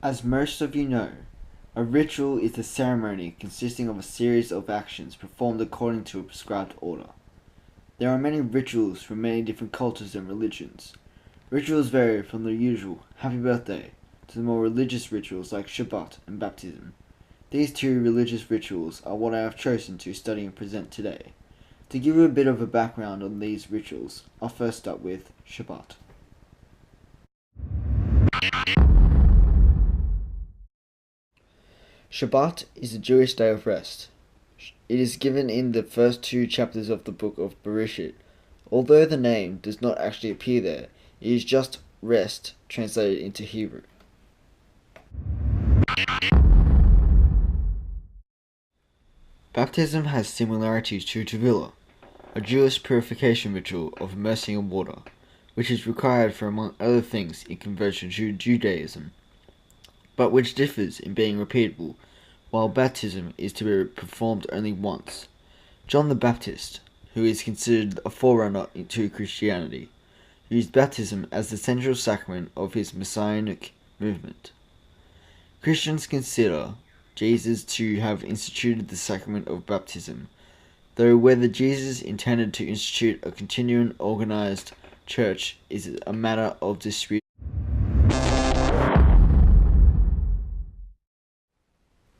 As most of you know, a ritual is a ceremony consisting of a series of actions performed according to a prescribed order. There are many rituals from many different cultures and religions. Rituals vary from the usual happy birthday to the more religious rituals like Shabbat and baptism. These two religious rituals are what I have chosen to study and present today. To give you a bit of a background on these rituals, I'll first start with Shabbat. Shabbat is a Jewish day of rest. It is given in the first two chapters of the book of Bereshit. Although the name does not actually appear there, it is just rest translated into Hebrew. Baptism has similarities to Tevilah, a Jewish purification ritual of immersing in water, which is required for, among other things, in conversion to Judaism, but which differs in being repeatable, while baptism is to be performed only once. John the Baptist, who is considered a forerunner to Christianity, used baptism as the central sacrament of his messianic movement. Christians consider Jesus to have instituted the sacrament of baptism, though whether Jesus intended to institute a continuing organized church is a matter of dispute.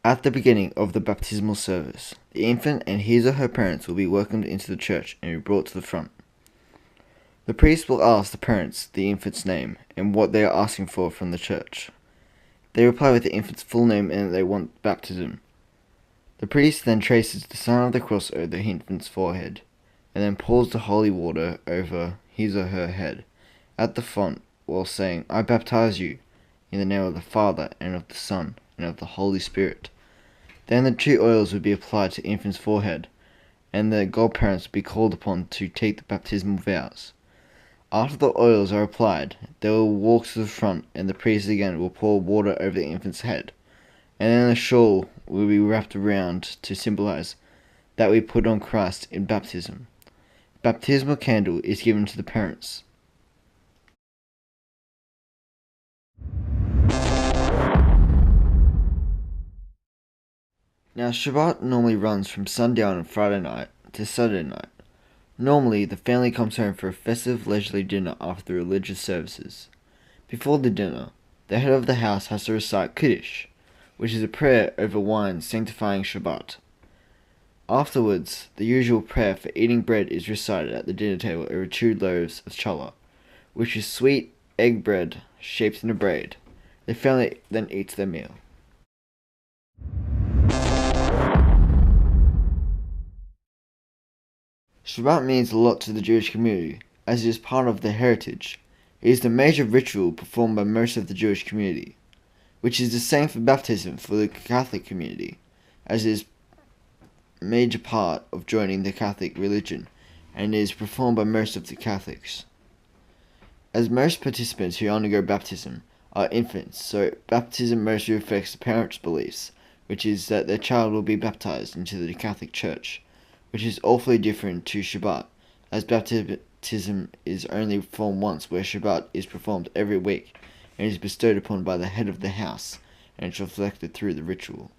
At the beginning of the baptismal service, the infant and his or her parents will be welcomed into the church and be brought to the front. The priest will ask the parents the infant's name and what they are asking for from the church. They reply with the infant's full name and that they want baptism. The priest then traces the sign of the cross over the infant's forehead, and then pours the holy water over his or her head at the font while saying, "I baptize you in the name of the Father, and of the Son, and of the Holy Spirit." Then the two oils would be applied to the infant's forehead, and the godparents would be called upon to take the baptismal vows. After the oils are applied, they will walk to the front, and the priest again will pour water over the infant's head, and then a shawl will be wrapped around to symbolize that we put on Christ in baptism. Baptismal candle is given to the parents. Now, Shabbat normally runs from sundown on Friday night to Saturday night. Normally, the family comes home for a festive, leisurely dinner after the religious services. Before the dinner, the head of the house has to recite Kiddush, which is a prayer over wine sanctifying Shabbat. Afterwards, the usual prayer for eating bread is recited at the dinner table over 2 loaves of challah, which is sweet egg bread shaped in a braid. The family then eats their meal. Shabbat means a lot to the Jewish community, as it is part of their heritage. It is the major ritual performed by most of the Jewish community, which is the same for baptism for the Catholic community, as it is a major part of joining the Catholic religion, and is performed by most of the Catholics. As most participants who undergo baptism are infants, so baptism mostly reflects the parents' beliefs, which is that their child will be baptized into the Catholic Church, which is awfully different to Shabbat, as baptism is only performed once, where Shabbat is performed every week and is bestowed upon by the head of the house, and is reflected through the ritual.